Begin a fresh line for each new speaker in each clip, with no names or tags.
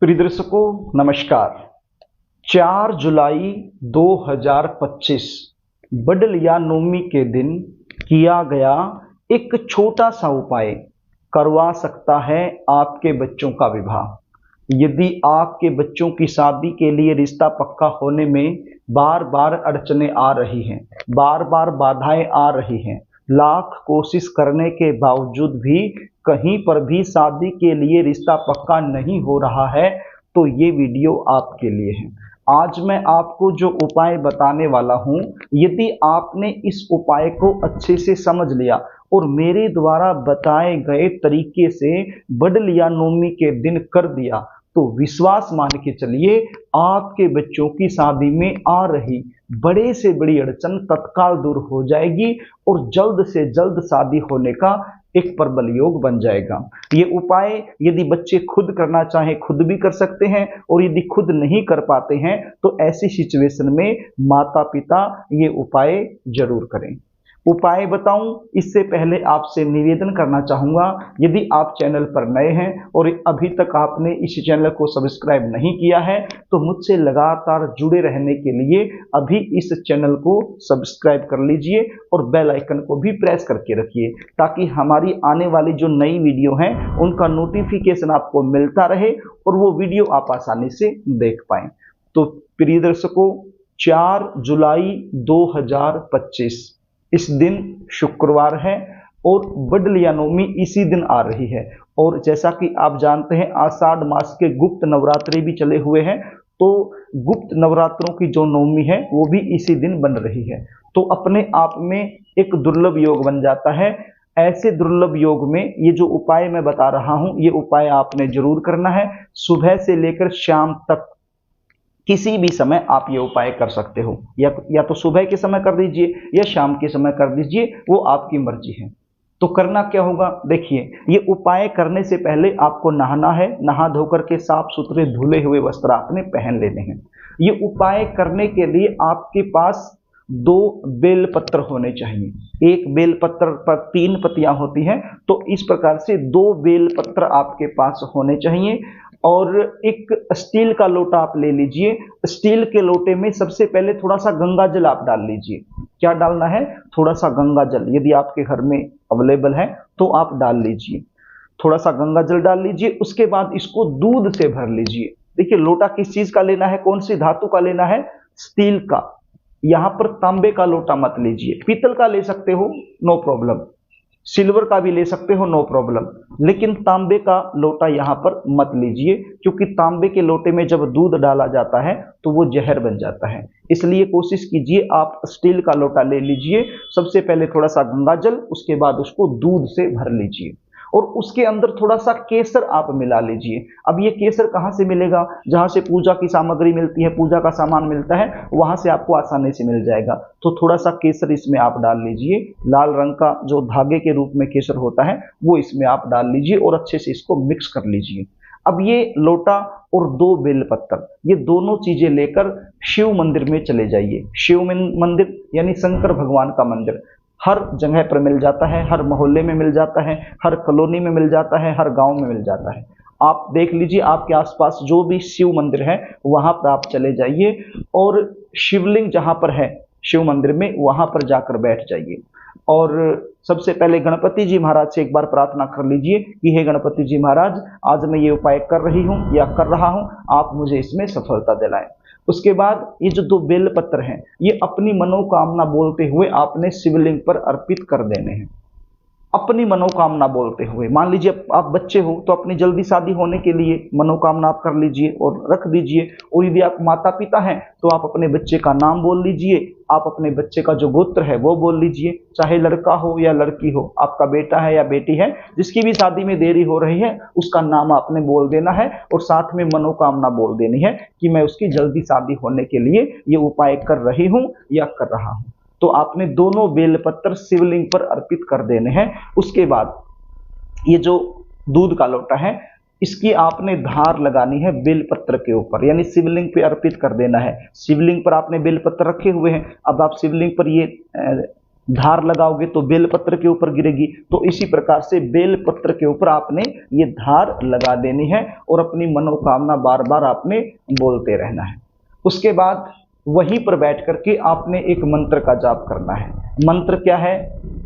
प्रिय दर्शकों नमस्कार। 4 जुलाई 2025 बड़लिया नवमी के दिन किया गया एक छोटा सा उपाय करवा सकता है आपके बच्चों का विवाह। यदि आपके बच्चों की शादी के लिए रिश्ता पक्का होने में बार बार अड़चने आ रही हैं, बार बार बाधाएं आ रही हैं, लाख कोशिश करने के बावजूद भी कहीं पर भी शादी के लिए रिश्ता पक्का नहीं हो रहा है, तो ये वीडियो आपके लिए है। आज मैं आपको जो उपाय बताने वाला हूं, यदि आपने इस उपाय को अच्छे से समझ लिया और मेरे द्वारा बताए गए तरीके से बड़लिया नवमी के दिन कर दिया, तो विश्वास मान के चलिए आपके बच्चों की शादी में आ रही बड़े से बड़ी अड़चन तत्काल दूर हो जाएगी और जल्द से जल्द शादी होने का एक प्रबल योग बन जाएगा। ये उपाय यदि बच्चे खुद करना चाहें खुद भी कर सकते हैं, और यदि खुद नहीं कर पाते हैं तो ऐसी सिचुएशन में माता पिता ये उपाय जरूर करें। उपाय बताऊं इससे पहले आपसे निवेदन करना चाहूंगा, यदि आप चैनल पर नए हैं और अभी तक आपने इस चैनल को सब्सक्राइब नहीं किया है तो मुझसे लगातार जुड़े रहने के लिए अभी इस चैनल को सब्सक्राइब कर लीजिए और बेल आइकन को भी प्रेस करके रखिए, ताकि हमारी आने वाली जो नई वीडियो हैं उनका नोटिफिकेशन आपको मिलता रहे और वो वीडियो आप आसानी से देख पाएं। तो प्रिय दर्शकों, 4 जुलाई 2025 इस दिन शुक्रवार है और बड़लिया नवमी इसी दिन आ रही है। और जैसा कि आप जानते हैं आषाढ़ मास के गुप्त नवरात्रि भी चले हुए हैं, तो गुप्त नवरात्रों की जो नवमी है वो भी इसी दिन बन रही है। तो अपने आप में एक दुर्लभ योग बन जाता है। ऐसे दुर्लभ योग में ये जो उपाय मैं बता रहा हूं, ये उपाय आपने जरूर करना है। सुबह से लेकर शाम तक किसी भी समय आप ये उपाय कर सकते हो, या तो सुबह के समय कर दीजिए या शाम के समय कर दीजिए, वो आपकी मर्जी है। तो करना क्या होगा, देखिए, ये उपाय करने से पहले आपको नहाना है। नहा धोकर के साफ सुथरे धुले हुए वस्त्र आपने पहन लेने हैं। ये उपाय करने के लिए आपके पास 2 बेलपत्र होने चाहिए। एक बेलपत्र पर 3 पत्तियां होती हैं, तो इस प्रकार से 2 बेलपत्र आपके पास होने चाहिए। और एक स्टील का लोटा आप ले लीजिए। स्टील के लोटे में सबसे पहले थोड़ा सा गंगा जल आप डाल लीजिए। क्या डालना है? थोड़ा सा गंगा जल, यदि आपके घर में अवेलेबल है तो आप डाल लीजिए। थोड़ा सा गंगा जल डाल लीजिए। उसके बाद इसको दूध से भर लीजिए। देखिए, लोटा किस चीज का लेना है, कौन सी धातु का लेना है? स्टील का। यहां पर तांबे का लोटा मत लीजिए। पीतल का ले सकते हो, नो प्रॉब्लम। सिल्वर का भी ले सकते हो, नो प्रॉब्लम। लेकिन तांबे का लोटा यहां पर मत लीजिए, क्योंकि तांबे के लोटे में जब दूध डाला जाता है तो वो जहर बन जाता है। इसलिए कोशिश कीजिए आप स्टील का लोटा ले लीजिए। सबसे पहले थोड़ा सा गंगा जल, उसके बाद उसको दूध से भर लीजिए और उसके अंदर थोड़ा सा केसर आप मिला लीजिए। अब ये केसर कहाँ से मिलेगा? जहां से पूजा की सामग्री मिलती है, पूजा का सामान मिलता है, वहां से आपको आसानी से मिल जाएगा। तो थोड़ा सा केसर इसमें आप डाल लीजिए। लाल रंग का जो धागे के रूप में केसर होता है वो इसमें आप डाल लीजिए और अच्छे से इसको मिक्स कर लीजिए। अब ये लोटा और 2 बेलपत्र, ये दोनों चीजें लेकर शिव मंदिर में चले जाइए। शिव मंदिर यानी शंकर भगवान का मंदिर हर जगह पर मिल जाता है, हर मोहल्ले में मिल जाता है, हर कॉलोनी में मिल जाता है, हर गांव में मिल जाता है। आप देख लीजिए आपके आसपास जो भी शिव मंदिर है वहां पर आप चले जाइए और शिवलिंग जहां पर है शिव मंदिर में वहां पर जाकर बैठ जाइए। और सबसे पहले गणपति जी महाराज से एक बार प्रार्थना कर लीजिए कि हे गणपति जी महाराज, आज मैं ये उपाय कर रही हूँ या कर रहा हूँ, आप मुझे इसमें सफलता दिलाएं। उसके बाद ये जो 2 बेलपत्र हैं ये अपनी मनोकामना बोलते हुए आपने शिवलिंग पर अर्पित कर देने हैं। अपनी मनोकामना बोलते हुए, मान लीजिए आप बच्चे हो तो अपनी जल्दी शादी होने के लिए मनोकामना आप कर लीजिए और रख दीजिए। और यदि आप माता पिता हैं तो आप अपने बच्चे का नाम बोल लीजिए, आप अपने बच्चे का जो गोत्र है वो बोल लीजिए, चाहे लड़का हो या लड़की हो, आपका बेटा है या बेटी है, जिसकी भी शादी में देरी हो रही है उसका नाम आपने बोल देना है और साथ में मनोकामना बोल देनी है कि मैं उसकी जल्दी शादी होने के लिए ये उपाय कर रही हूँ या कर रहा हूँ। तो आपने दोनों बेलपत्र शिवलिंग पर अर्पित कर देने हैं। उसके बाद ये जो दूध का लोटा है इसकी आपने धार लगानी है बेलपत्र के ऊपर, यानी शिवलिंग पे अर्पित कर देना है। शिवलिंग पर आपने बेलपत्र रखे हुए हैं, अब आप शिवलिंग पर ये धार लगाओगे तो बेलपत्र के ऊपर गिरेगी, तो इसी प्रकार से बेलपत्र के ऊपर आपने ये धार लगा देनी है और अपनी मनोकामना बार बार आपने बोलते रहना है। उसके बाद वहीं पर बैठ करके आपने एक मंत्र का जाप करना है। मंत्र क्या है?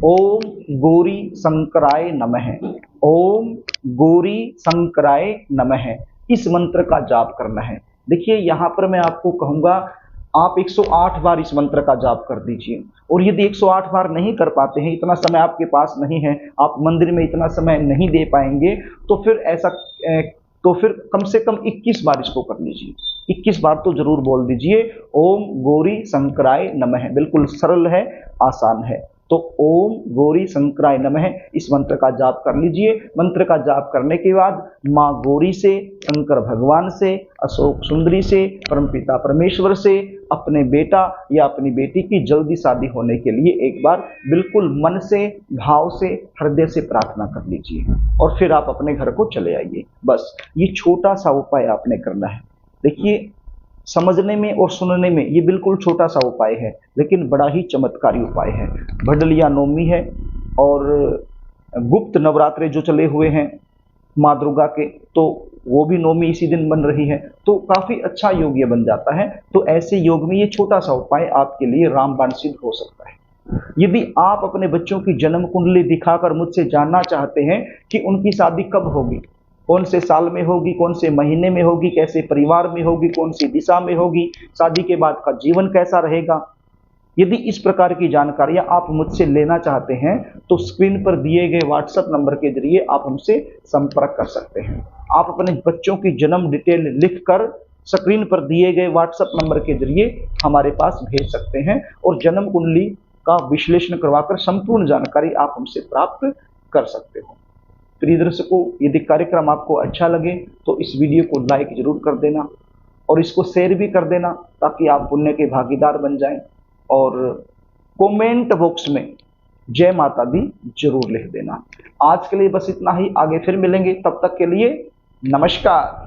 ओम गौरी शंकराय नमः। ओम गौरी शंकराय नमः, इस मंत्र का जाप करना है। देखिए यहाँ पर मैं आपको कहूँगा आप 108 बार इस मंत्र का जाप कर दीजिए, और यदि 108 बार नहीं कर पाते हैं, इतना समय आपके पास नहीं है, आप मंदिर में इतना समय नहीं दे पाएंगे, तो फिर कम से कम 21 बार इसको कर लीजिए। 21 बार तो जरूर बोल दीजिए ओम गौरी शंकराय नमः। बिल्कुल सरल है, आसान है। तो ओम गौरी शंकराय नमः इस मंत्र का जाप कर लीजिए। मंत्र का जाप करने के बाद माँ गौरी से, शंकर भगवान से, अशोक सुंदरी से, परमपिता परमेश्वर से अपने बेटा या अपनी बेटी की जल्दी शादी होने के लिए एक बार बिल्कुल मन से, भाव से, हृदय से प्रार्थना कर लीजिए और फिर आप अपने घर को चले आइए। बस ये छोटा सा उपाय आपने करना है। देखिए समझने में और सुनने में ये बिल्कुल छोटा सा उपाय है, लेकिन बड़ा ही चमत्कारी उपाय है। भडलिया नवमी है और गुप्त नवरात्रे जो चले हुए हैं माँ दुर्गा के, तो वो भी नवमी इसी दिन बन रही है, तो काफी अच्छा योग ये बन जाता है। तो ऐसे योग में ये छोटा सा उपाय आपके लिए रामबाण सिद्ध हो सकता है। यदि आप अपने बच्चों की जन्म कुंडली दिखाकर मुझसे जानना चाहते हैं कि उनकी शादी कब होगी, कौन से साल में होगी, कौन से महीने में होगी, कैसे परिवार में होगी, कौन सी दिशा में होगी, शादी के बाद का जीवन कैसा रहेगा, यदि इस प्रकार की जानकारियां आप मुझसे लेना चाहते हैं तो स्क्रीन पर दिए गए व्हाट्सएप नंबर के जरिए आप हमसे संपर्क कर सकते हैं। आप अपने बच्चों की जन्म डिटेल लिखकर स्क्रीन पर दिए गए व्हाट्सएप नंबर के जरिए हमारे पास भेज सकते हैं और जन्म कुंडली का विश्लेषण करवाकर संपूर्ण जानकारी आप हमसे प्राप्त कर सकते हो। प्रिय दर्शकों, यदि कार्यक्रम आपको अच्छा लगे तो इस वीडियो को लाइक जरूर कर देना और इसको शेयर भी कर देना ताकि आप पुण्य के भागीदार बन जाएं, और कमेंट बॉक्स में जय माता दी जरूर लिख देना। आज के लिए बस इतना ही, आगे फिर मिलेंगे, तब तक के लिए नमस्कार।